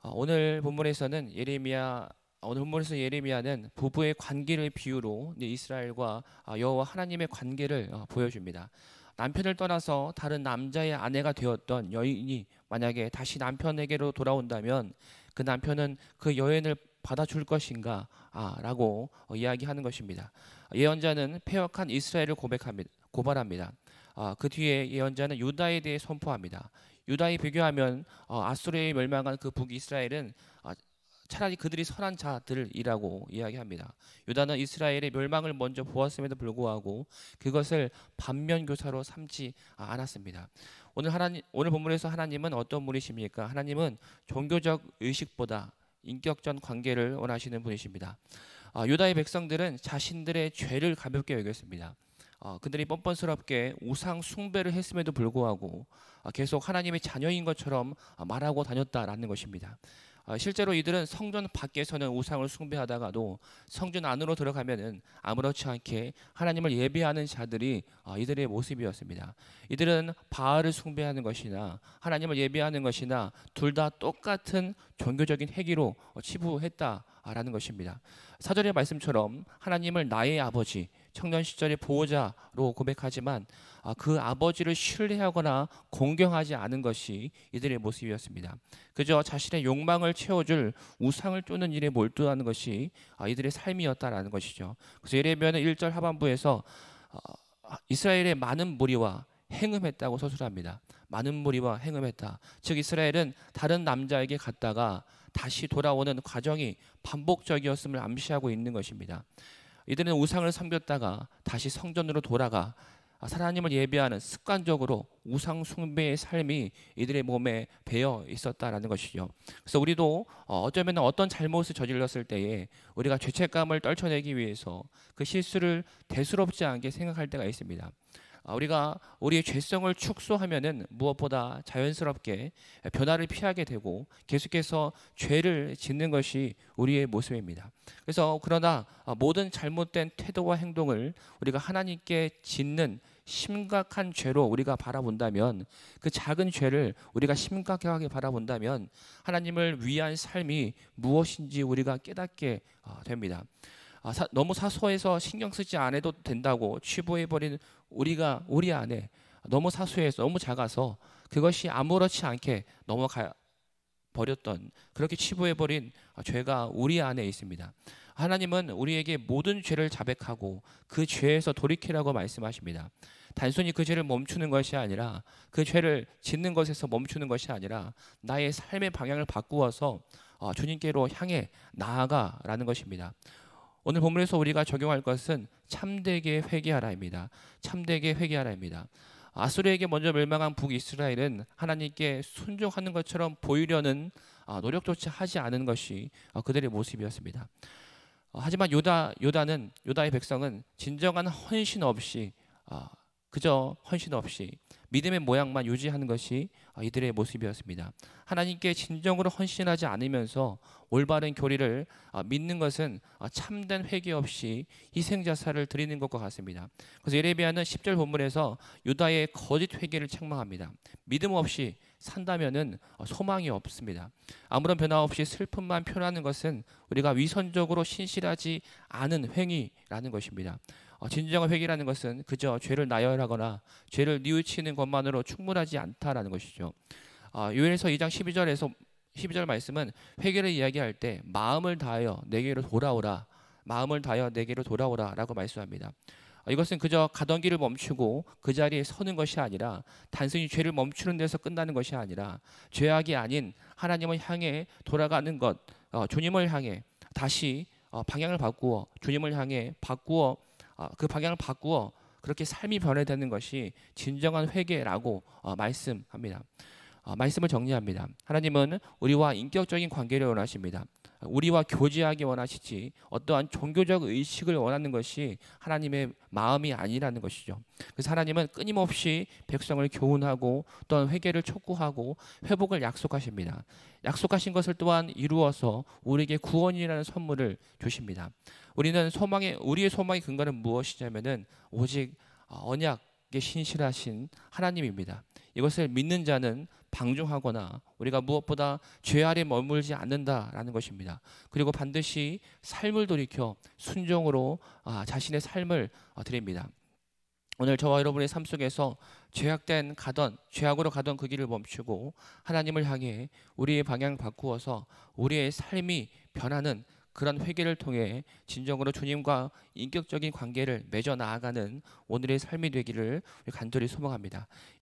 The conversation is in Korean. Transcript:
오늘 본문에서는 오늘 본문에서 예레미야는 부부의 관계를 비유로 이스라엘과 여호와 하나님의 관계를 보여줍니다. 남편을 떠나서 다른 남자의 아내가 되었던 여인이 만약에 다시 남편에게로 돌아온다면 그 남편은 그 여인을 받아줄 것인가 라고 이야기하는 것입니다. 예언자는 패역한 이스라엘을 고발합니다. 그 뒤에 예언자는 유다에 대해 선포합니다. 유다에 비교하면 아수르에 멸망한 그 북이스라엘은 차라리 그들이 선한 자들이라고 이야기합니다. 유다는 이스라엘의 멸망을 먼저 보았음에도 불구하고 그것을 반면교사로 삼지 않았습니다. 오늘 본문에서 하나님은 어떤 분이십니까? 하나님은 종교적 의식보다 인격적 관계를 원하시는 분이십니다. 유다의 백성들은 자신들의 죄를 가볍게 여겼습니다. 그들이 뻔뻔스럽게 우상 숭배를 했음에도 불구하고 계속 하나님의 자녀인 것처럼 말하고 다녔다라는 것입니다. 실제로 이들은 성전 밖에서는 우상을 숭배하다가도 성전 안으로 들어가면은 아무렇지 않게 하나님을 예배하는 자들이 이들의 모습이었습니다. 이들은 바알을 숭배하는 것이나 하나님을 예배하는 것이나 둘 다 똑같은 종교적인 행위로 치부했다라는 것입니다. 사절의 말씀처럼 하나님을 나의 아버지, 청년 시절의 보호자로 고백하지만 그 아버지를 신뢰하거나 공경하지 않은 것이 이들의 모습이었습니다. 그저 자신의 욕망을 채워줄 우상을 쫓는 일에 몰두하는 것이 이들의 삶이었다라는 것이죠. 그래서 예레미야는 1절 하반부에서 이스라엘의 많은 무리와 행음했다고 서술합니다. 많은 무리와 행음했다. 즉 이스라엘은 다른 남자에게 갔다가 다시 돌아오는 과정이 반복적이었음을 암시하고 있는 것입니다. 이들은 우상을 섬겼다가 다시 성전으로 돌아가 하나님을 예배하는 습관적으로 우상 숭배의 삶이 이들의 몸에 배어 있었다라는 것이죠. 그래서 우리도 어쩌면 어떤 잘못을 저질렀을 때에 우리가 죄책감을 떨쳐내기 위해서 그 실수를 대수롭지 않게 생각할 때가 있습니다. 우리가 우리의 죄성을 축소하면은 무엇보다 자연스럽게 변화를 피하게 되고 계속해서 죄를 짓는 것이 우리의 모습입니다. 그래서 그러나 모든 잘못된 태도와 행동을 우리가 하나님께 짓는 심각한 죄로 우리가 바라본다면, 그 작은 죄를 우리가 심각하게 바라본다면 하나님을 위한 삶이 무엇인지 우리가 깨닫게 됩니다. 너무 사소해서 신경 쓰지 않아도 된다고 치부해버린 우리 안에 너무 사소해서 너무 작아서 그것이 아무렇지 않게 넘어가 버렸던, 그렇게 치부해버린 죄가 우리 안에 있습니다. 하나님은 우리에게 모든 죄를 자백하고 그 죄에서 돌이키라고 말씀하십니다. 단순히 그 죄를 멈추는 것이 아니라, 그 죄를 짓는 것에서 멈추는 것이 아니라 나의 삶의 방향을 바꾸어서 주님께로 향해 나아가라는 것입니다. 오늘 본문에서 우리가 적용할 것은 참되게 회개하라입니다. 참되게 회개하라입니다. 아수르에게 먼저 멸망한 북이스라엘은 하나님께 순종하는 것처럼 보이려는 노력조차 하지 않은 것이 그들의 모습이었습니다. 하지만 유다의 백성은 진정한 헌신 없이, 그저 헌신 없이 믿음의 모양만 유지하는 것이 이들의 모습이었습니다. 하나님께 진정으로 헌신하지 않으면서 올바른 교리를 믿는 것은 참된 회개 없이 희생자살을 드리는 것과 같습니다. 그래서 예레미야는 10절 본문에서 유다의 거짓 회개를 책망합니다. 믿음 없이 산다면은 소망이 없습니다. 아무런 변화 없이 슬픔만 표현하는 것은 우리가 위선적으로 신실하지 않은 행위라는 것입니다. 진정한 회개라는 것은 그저 죄를 나열하거나 죄를 뉘우치는 것만으로 충분하지 않다라는 것이죠. 요엘서 2장 12절 말씀은 회개를 이야기할 때 마음을 다하여 내게로 돌아오라, 마음을 다하여 내게로 돌아오라라고 말씀합니다. 이것은 그저 가던 길을 멈추고 그 자리에 서는 것이 아니라, 단순히 죄를 멈추는 데서 끝나는 것이 아니라 죄악이 아닌 하나님을 향해 돌아가는 것, 주님을 향해 다시 방향을 바꾸어 주님을 향해 그 방향을 바꾸어 그렇게 삶이 변화되는 것이 진정한 회개라고 말씀합니다. 말씀을 정리합니다. 하나님은 우리와 인격적인 관계를 원하십니다. 우리와 교제하기 원하시지 어떠한 종교적 의식을 원하는 것이 하나님의 마음이 아니라는 것이죠. 그래서 하나님은 끊임없이 백성을 교훈하고 또한 회개를 촉구하고 회복을 약속하십니다. 약속하신 것을 또한 이루어서 우리에게 구원이라는 선물을 주십니다. 우리의 소망의 근거는 무엇이냐면은 오직 언약에 신실하신 하나님입니다. 이것을 믿는 자는 방종하거나 우리가 무엇보다 죄 아래 머물지 않는다라는 것입니다. 그리고 반드시 삶을 돌이켜 순종으로 자신의 삶을 드립니다. 오늘 저와 여러분의 삶 속에서 죄악으로 가던 그 길을 멈추고 하나님을 향해 우리의 방향 바꾸어서 우리의 삶이 변하는 그런 회개를 통해 진정으로 주님과 인격적인 관계를 맺어 나아가는 오늘의 삶이 되기를 간절히 소망합니다.